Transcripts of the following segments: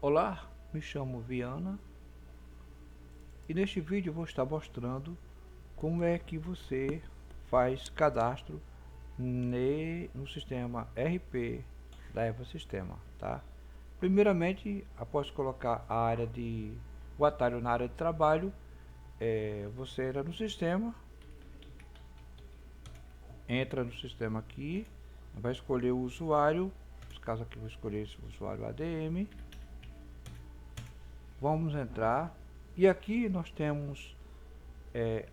Olá, me chamo Viana e neste vídeo eu vou estar mostrando como é que você faz cadastro no sistema RP da Eva Sistema, tá? Primeiramente, após colocar o atalho na área de trabalho, você entra no sistema aqui, vai escolher o usuário, no caso aqui eu vou escolher esse usuário ADM. Vamos entrar e aqui nós temos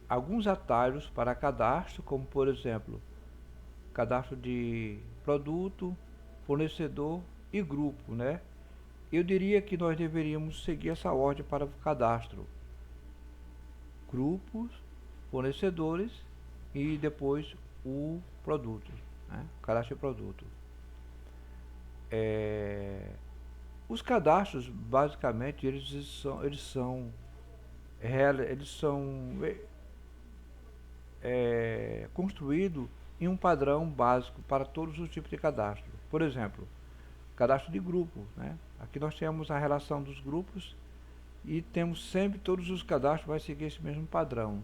alguns atalhos para cadastro, como por exemplo, cadastro de produto, fornecedor e grupo, né? Eu diria que nós deveríamos seguir essa ordem para o cadastro: grupos, fornecedores e depois o produto, né? Cadastro de produto. Os cadastros, basicamente, eles são construídos em um padrão básico para todos os tipos de cadastro. Por exemplo, cadastro de grupo, né? Aqui nós temos a relação dos grupos e temos sempre todos os cadastros vai seguir esse mesmo padrão.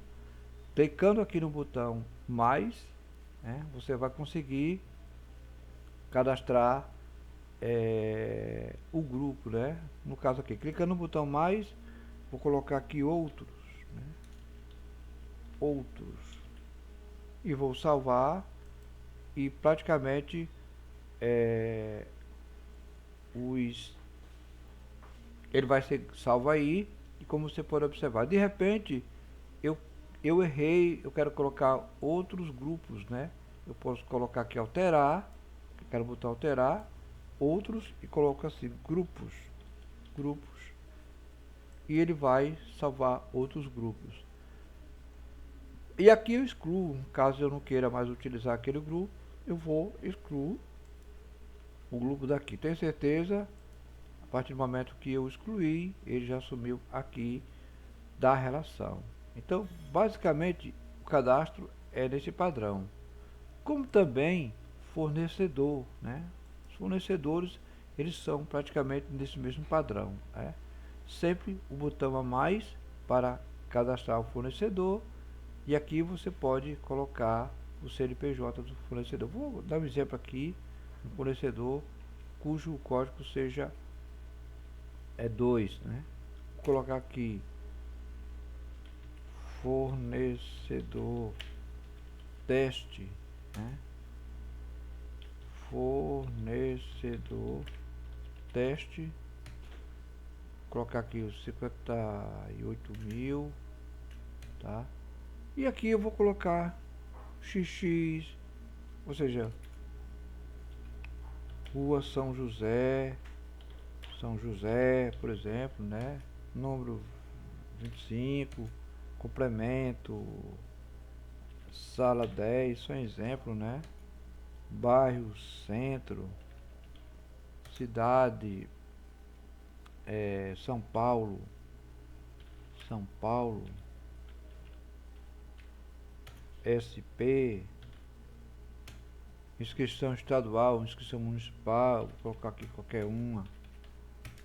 Clicando aqui no botão mais, né, você vai conseguir cadastrar o grupo, né? No caso aqui, clicando no botão mais, vou colocar aqui outros, né? Outros, e vou salvar e praticamente os ele vai ser salvo aí. E como você pode observar, de repente eu eu errei, eu quero colocar outros grupos, né? Eu posso colocar aqui alterar, quero botar alterar outros e coloco assim grupos, e ele vai salvar outros grupos. E aqui eu excluo, caso eu não queira mais utilizar aquele grupo, eu vou excluir o grupo daqui. Tenho certeza, a partir do momento que eu excluí, ele já sumiu aqui da relação. Então, basicamente, o cadastro é nesse padrão. Como também fornecedor, né? Os fornecedores, eles são praticamente nesse mesmo padrão, né? Sempre o botão a mais para cadastrar o fornecedor, e aqui você pode colocar o CNPJ do fornecedor. Vou dar um exemplo aqui, um fornecedor cujo código seja 2, né? Vou colocar aqui fornecedor teste, né? Fornecedor teste, colocar aqui os 58.000, tá? E aqui eu vou colocar XX, ou seja, Rua São José, por exemplo, né? Número 25, complemento, sala 10, só um exemplo, né? Bairro, centro, cidade, São Paulo, SP, inscrição estadual, inscrição municipal, vou colocar aqui qualquer uma.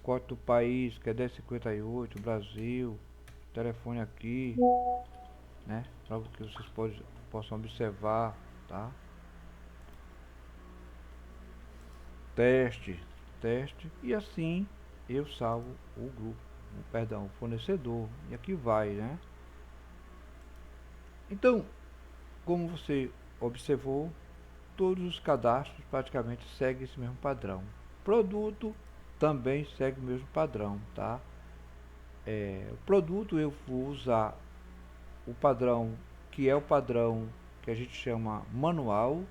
Código do país, que é 1058, Brasil, telefone aqui, né? Para que vocês possam observar, tá? Teste, e assim eu salvo o grupo, o fornecedor, e aqui vai, né? Então, como você observou, todos os cadastros praticamente seguem esse mesmo padrão. Produto também segue o mesmo padrão, tá? O produto eu vou usar o padrão que é o padrão que a gente chama manual.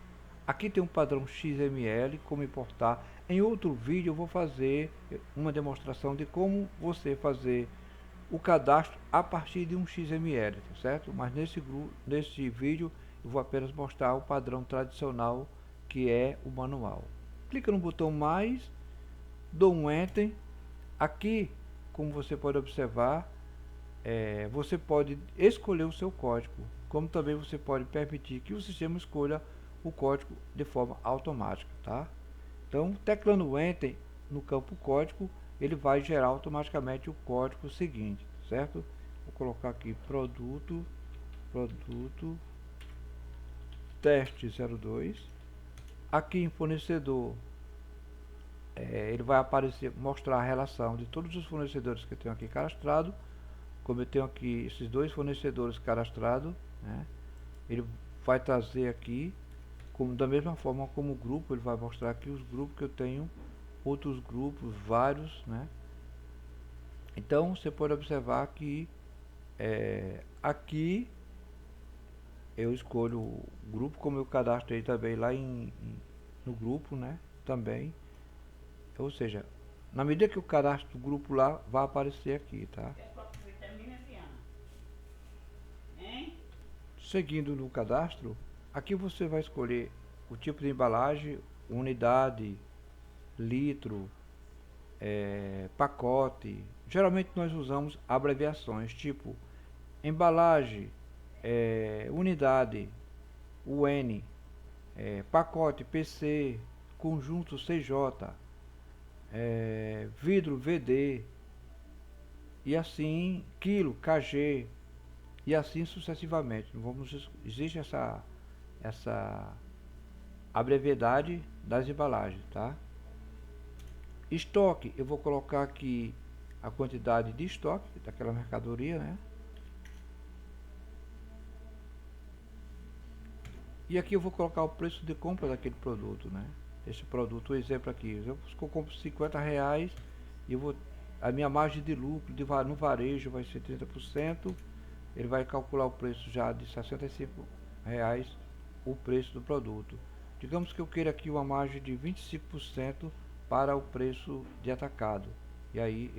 Aqui tem um padrão XML, como importar. Em outro vídeo eu vou fazer uma demonstração de como você fazer o cadastro a partir de um XML, tá certo? Mas nesse vídeo eu vou apenas mostrar o padrão tradicional, que é o manual. Clica no botão mais, dou um Enter. Aqui, como você pode observar, você pode escolher o seu código, como também você pode permitir que o sistema escolha o código de forma automática, tá? Então, teclando Enter no campo código, ele vai gerar automaticamente o código seguinte, certo? Vou colocar aqui produto teste 02. Aqui em fornecedor, ele vai aparecer, mostrar a relação de todos os fornecedores que eu tenho aqui cadastrado. Como eu tenho aqui esses dois fornecedores cadastrados, né, ele vai trazer aqui, como, da mesma forma como o grupo, ele vai mostrar aqui os grupos que eu tenho, outros grupos, vários, né. Então você pode observar que aqui eu escolho o grupo, como eu cadastrei também lá no grupo, né, também. Ou seja, na medida que eu cadastro o grupo lá, vai aparecer aqui, tá? Seguindo no cadastro, aqui você vai escolher o tipo de embalagem, unidade, litro, pacote. Geralmente nós usamos abreviações, tipo embalagem, unidade, UN, pacote PC, conjunto CJ, vidro VD, e assim quilo KG, e assim sucessivamente. Existe essa abreviedade das embalagens, tá? Estoque, eu vou colocar aqui a quantidade de estoque daquela mercadoria, né? E aqui eu vou colocar o preço de compra daquele produto, né? Esse produto, o exemplo aqui, eu compro R$50 e a minha margem de lucro no varejo vai ser 30%. Ele vai calcular o preço já de R$65 o preço do produto. Digamos que eu queira aqui uma margem de 25% para o preço de atacado. E aí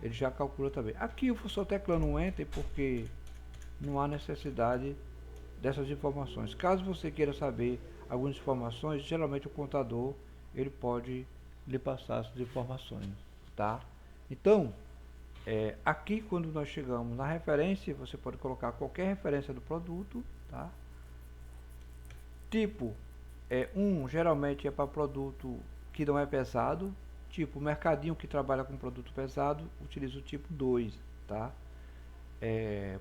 ele já calcula também. Aqui eu vou só teclando um Enter porque não há necessidade dessas informações. Caso você queira saber algumas informações, geralmente o contador ele pode lhe passar essas informações, tá? Então, aqui quando nós chegamos na referência, você pode colocar qualquer referência do produto, tá? Tipo, geralmente é para produto que não é pesado, tipo mercadinho que trabalha com produto pesado, utiliza o tipo 2, tá?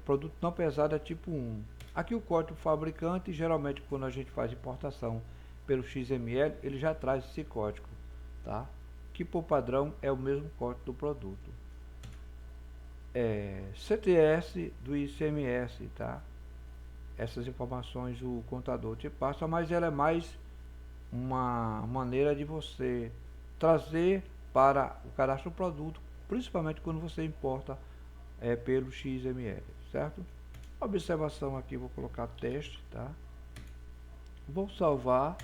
Produto não pesado é tipo 1. Aqui o código fabricante, geralmente quando a gente faz importação pelo XML, ele já traz esse código, tá? Que por padrão é o mesmo código do produto. CTS do ICMS, tá? Essas informações o contador te passa, mas ela é mais uma maneira de você trazer para o cadastro do produto, principalmente quando você importa pelo XML, certo? Observação aqui, vou colocar teste, tá? Vou salvar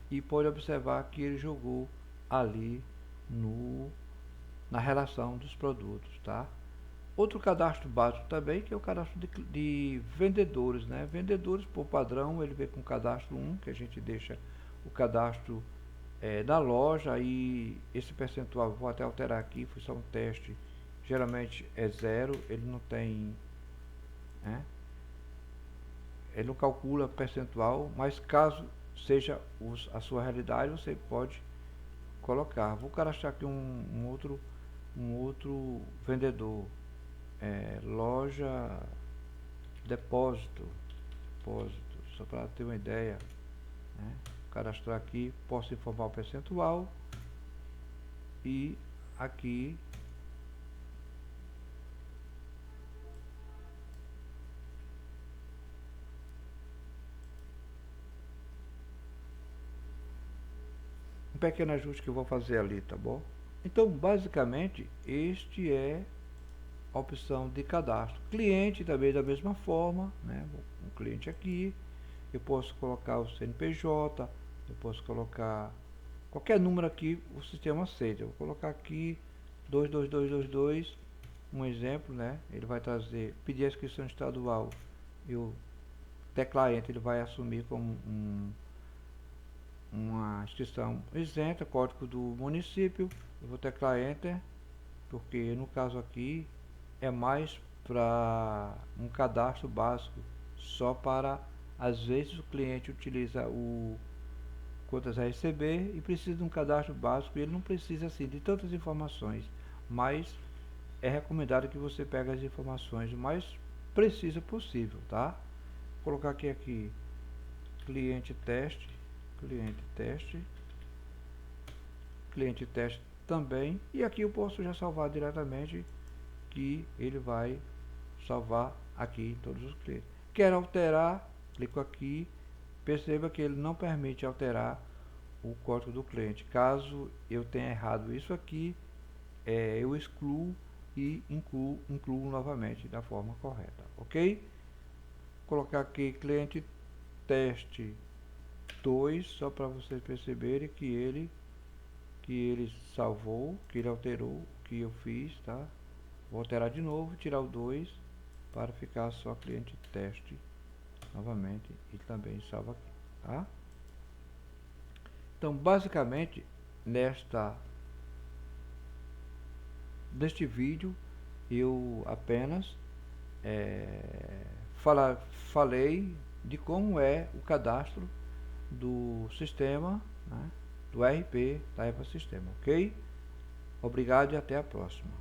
e pode observar que ele jogou ali na relação dos produtos, tá? Outro cadastro básico também, que é o cadastro de vendedores, né? Vendedores, por padrão, ele vem com o cadastro 1, que a gente deixa o cadastro da loja, e esse percentual, vou até alterar aqui, foi só um teste, geralmente é 0, ele não tem, né? Ele não calcula percentual, mas caso seja a sua realidade, você pode colocar. Vou cadastrar aqui um outro vendedor, loja depósito, só para ter uma ideia, né? Cadastrar aqui, posso informar o percentual e aqui um pequeno ajuste que eu vou fazer ali, tá bom? Então, basicamente, este é a opção de cadastro. Cliente também da mesma forma, né? Um cliente aqui, eu posso colocar o CNPJ, eu posso colocar qualquer número aqui, o sistema aceita. Eu vou colocar aqui 22222, um exemplo, né? Ele vai trazer, pedir a inscrição estadual, eu teclar Enter, ele vai assumir como uma inscrição isenta, código do município, eu vou teclar Enter, porque no caso aqui é mais para um cadastro básico, só para, às vezes o cliente utiliza contas a receber e precisa de um cadastro básico. Ele não precisa assim de tantas informações, mas é recomendado que você pegue as informações o mais precisa possível, tá? Vou colocar aqui cliente teste, cliente teste também, e aqui eu posso já salvar diretamente, que ele vai salvar aqui em todos os clientes. Quero alterar, clico aqui, perceba que ele não permite alterar o código do cliente. Caso eu tenha errado isso aqui, eu excluo e incluo novamente da forma correta, ok? Vou colocar aqui cliente teste 2, só para vocês perceberem que ele salvou, que ele alterou o que eu fiz, tá? Vou alterar de novo, tirar o 2 para ficar só cliente teste novamente e também salva aqui, tá? Então, basicamente, neste vídeo eu apenas falei de como é o cadastro do sistema, né, do RP da EPA Sistema, ok? Obrigado e até a próxima.